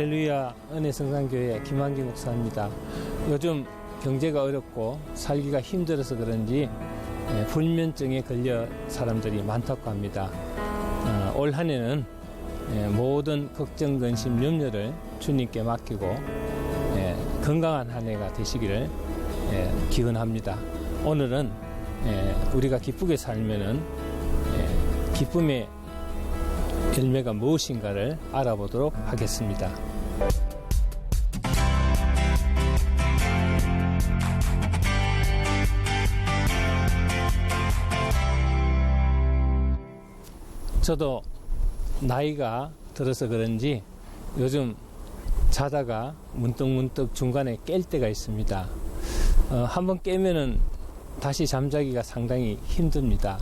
할렐루야 은혜성산교회 김한기 목사입니다. 요즘 경제가 어렵고 살기가 힘들어서 그런지 불면증에 걸려 사람들이 많다고 합니다. 올 한 해는 모든 걱정, 근심, 염려를 주님께 맡기고 건강한 한 해가 되시기를 기원합니다. 오늘은 우리가 기쁘게 살면은 기쁨의 열매가 무엇인가를 알아보도록 하겠습니다. 저도 나이가 들어서 그런지 요즘 자다가 문득문득 중간에 깰 때가 있습니다. 한번 깨면은 다시 잠자기가 상당히 힘듭니다.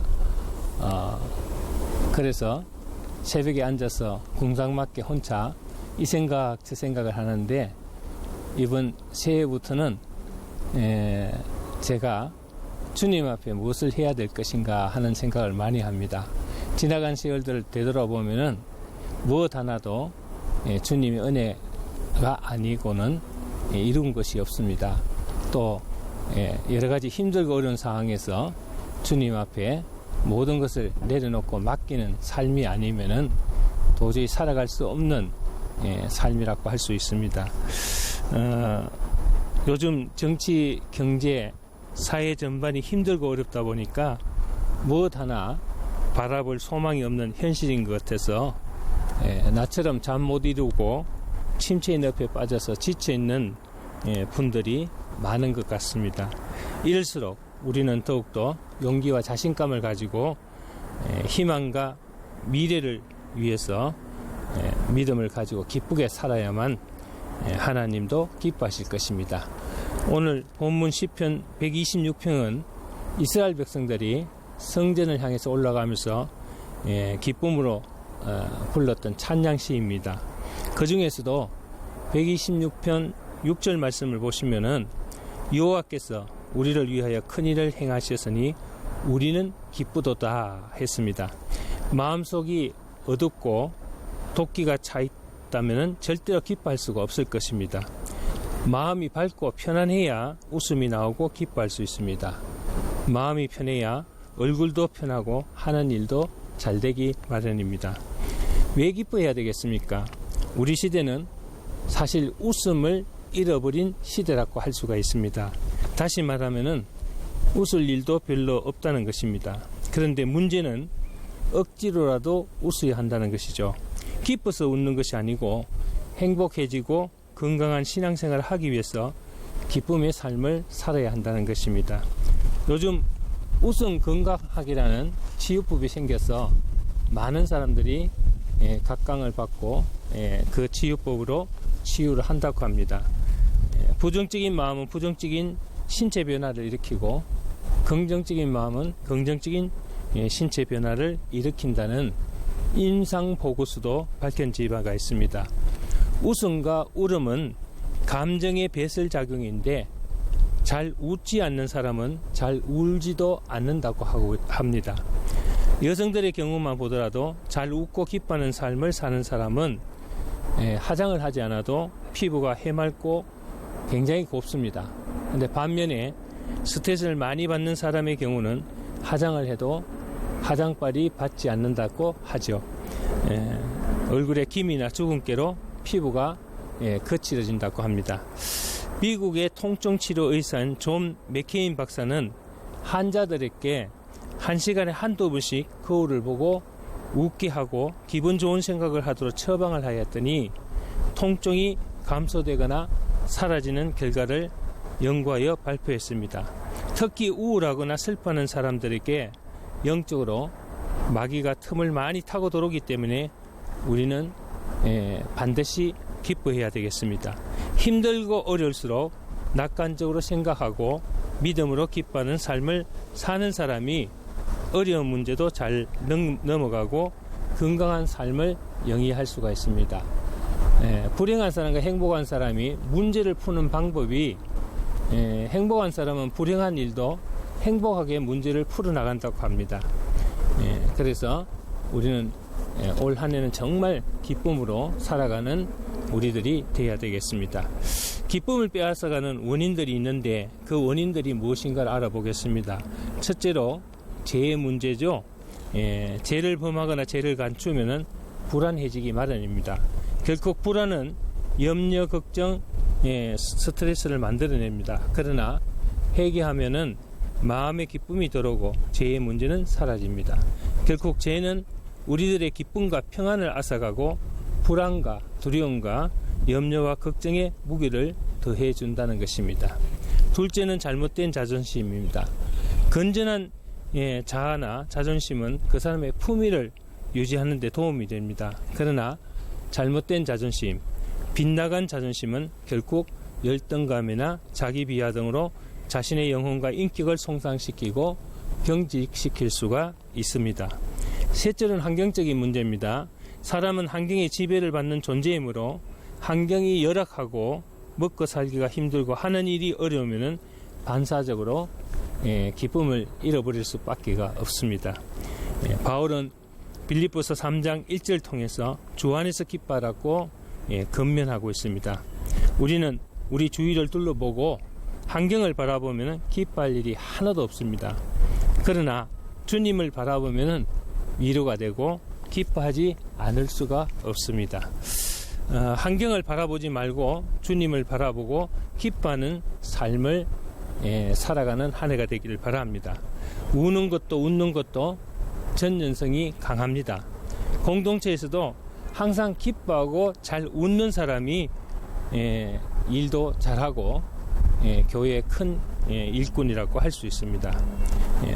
그래서 새벽에 앉아서 궁상맞게 혼자 이 생각 저 생각을 하는데, 이번 새해부터는 제가 주님 앞에 무엇을 해야 될 것인가 하는 생각을 많이 합니다. 지나간 세월들을 되돌아보면은 무엇 하나도 주님의 은혜가 아니고는 이룬 것이 없습니다. 또 여러 가지 힘들고 어려운 상황에서 주님 앞에 모든 것을 내려놓고 맡기는 삶이 아니면은 도저히 살아갈 수 없는 삶이라고 할 수 있습니다. 요즘 정치, 경제, 사회 전반이 힘들고 어렵다 보니까 무엇 하나 바라볼 소망이 없는 현실인 것 같아서 나처럼 잠 못 이루고 침체의 늪에 빠져서 지쳐있는 분들이 많은 것 같습니다. 이럴수록 우리는 더욱더 용기와 자신감을 가지고 희망과 미래를 위해서 믿음을 가지고 기쁘게 살아야만 하나님도 기뻐하실 것입니다. 오늘 본문 시편 126편은 이스라엘 백성들이 성전을 향해서 올라가면서 기쁨으로 불렀던 찬양시입니다. 그 중에서도 126편 6절 말씀을 보시면은 여호와께서 우리를 위하여 큰일을 행하셨으니 우리는 기쁘도다 했습니다. 마음속이 어둡고 도끼가 차 있다면 절대로 기뻐할 수가 없을 것입니다. 마음이 밝고 편안해야 웃음이 나오고 기뻐할 수 있습니다. 마음이 편해야 얼굴도 편하고 하는 일도 잘 되기 마련입니다. 왜 기뻐해야 되겠습니까? 우리 시대는 사실 웃음을 잃어버린 시대라고 할 수가 있습니다. 다시 말하면은 웃을 일도 별로 없다는 것입니다. 그런데 문제는 억지로라도 웃어야 한다는 것이죠. 기뻐서 웃는 것이 아니고 행복해지고 건강한 신앙생활을 하기 위해서 기쁨의 삶을 살아야 한다는 것입니다. 요즘 웃음 건강학이라는 치유법이 생겨서 많은 사람들이 각광을 받고 그 치유법으로 치유를 한다고 합니다. 부정적인 마음은 부정적인 신체 변화를 일으키고 긍정적인 마음은 긍정적인 신체 변화를 일으킨다는 임상보고서도 밝혀진 바가 있습니다. 웃음과 울음은 감정의 배설작용인데 잘 웃지 않는 사람은 잘 울지도 않는다고 합니다. 여성들의 경우만 보더라도 잘 웃고 기뻐하는 삶을 사는 사람은 화장을 하지 않아도 피부가 해맑고 굉장히 곱습니다. 근데 반면에 스트레스를 많이 받는 사람의 경우는 화장을 해도 화장빨이 받지 않는다고 하죠. 얼굴에 김이나 주근깨로 피부가 거칠어진다고 합니다. 미국의 통증치료 의사인 존 맥케인 박사는 환자들에게 1시간에 한두 번씩 거울을 보고 웃게 하고 기분 좋은 생각을 하도록 처방을 하였더니 통증이 감소되거나 사라지는 결과를 연구하여 발표했습니다. 특히 우울하거나 슬퍼하는 사람들에게 영적으로 마귀가 틈을 많이 타고 들어오기 때문에 우리는 반드시 기뻐해야 되겠습니다. 힘들고 어려울수록 낙관적으로 생각하고 믿음으로 기뻐하는 삶을 사는 사람이 어려운 문제도 잘 넘어가고 건강한 삶을 영위할 수가 있습니다. 불행한 사람과 행복한 사람이 문제를 푸는 방법이 행복한 사람은 불행한 일도 행복하게 문제를 풀어나간다고 합니다. 그래서 우리는 올 한 해는 정말 기쁨으로 살아가는 우리들이 되어야 되겠습니다. 기쁨을 빼앗아가는 원인들이 있는데 그 원인들이 무엇인가를 알아보겠습니다. 첫째로 죄의 문제죠. 죄를 범하거나 죄를 감추면은 불안해지기 마련입니다. 결코 불안은 염려, 걱정, 스트레스를 만들어냅니다. 그러나 회개하면은 마음의 기쁨이 들어오고 죄의 문제는 사라집니다. 결국 죄는 우리들의 기쁨과 평안을 앗아가고 불안과 두려움과 염려와 걱정의 무게를 더해준다는 것입니다. 둘째는 잘못된 자존심입니다. 건전한 자아나 자존심은 그 사람의 품위를 유지하는 데 도움이 됩니다. 그러나 잘못된 자존심, 빗나간 자존심은 결국 열등감이나 자기 비하 등으로 자신의 영혼과 인격을 손상시키고 경직시킬 수가 있습니다. 셋째는 환경적인 문제입니다. 사람은 환경의 지배를 받는 존재이므로 환경이 열악하고 먹고 살기가 힘들고 하는 일이 어려우면 반사적으로 기쁨을 잃어버릴 수밖에 없습니다. 바울은 빌립보서 3장 1절 통해서 주 안에서 기뻐하라고 권면하고 있습니다. 우리는 우리 주위를 둘러보고 환경을 바라보면 기뻐할 일이 하나도 없습니다. 그러나 주님을 바라보면 위로가 되고 기뻐하지 않을 수가 없습니다. 환경을 바라보지 말고 주님을 바라보고 기뻐하는 삶을 살아가는 한 해가 되기를 바랍니다. 우는 것도 웃는 것도 전연성이 강합니다. 공동체에서도 항상 기뻐하고 잘 웃는 사람이 일도 잘하고 교회의 큰 일꾼이라고 할 수 있습니다.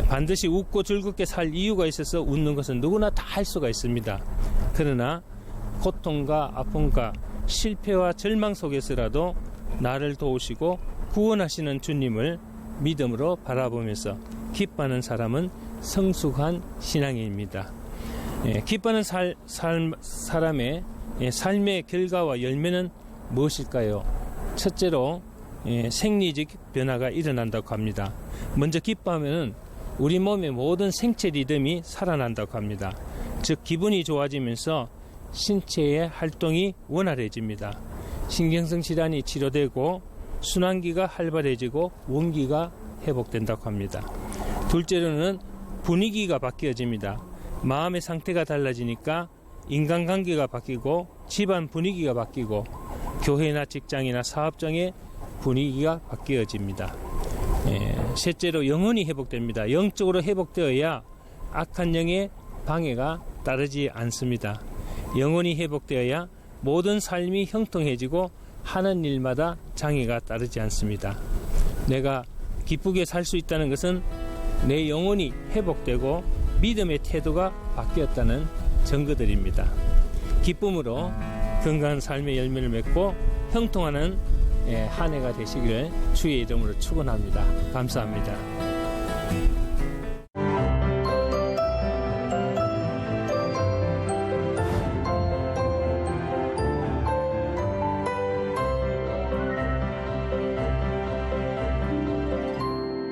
반드시 웃고 즐겁게 살 이유가 있어서 웃는 것은 누구나 다 할 수가 있습니다. 그러나 고통과 아픔과 실패와 절망 속에서라도 나를 도우시고 구원하시는 주님을 믿음으로 바라보면서 기뻐하는 사람은 성숙한 신앙인입니다. 기뻐하는 사람의 삶의 결과와 열매는 무엇일까요? 첫째로 생리적 변화가 일어난다고 합니다. 먼저 기뻐하면 우리 몸의 모든 생체 리듬이 살아난다고 합니다. 즉 기분이 좋아지면서 신체의 활동이 원활해집니다. 신경성 질환이 치료되고 순환기가 활발해지고 원기가 회복된다고 합니다. 둘째로는 분위기가 바뀌어집니다. 마음의 상태가 달라지니까 인간관계가 바뀌고 집안 분위기가 바뀌고 교회나 직장이나 사업장의 분위기가 바뀌어집니다. 셋째로 영혼이 회복됩니다. 영적으로 회복되어야 악한 영의 방해가 따르지 않습니다. 영혼이 회복되어야 모든 삶이 형통해지고 하는 일마다 장애가 따르지 않습니다. 내가 기쁘게 살 수 있다는 것은 내 영혼이 회복되고 믿음의 태도가 바뀌었다는 증거들입니다. 기쁨으로 건강한 삶의 열매를 맺고 형통하는 한 해가 되시기를 주의 이름으로 축원합니다. 감사합니다.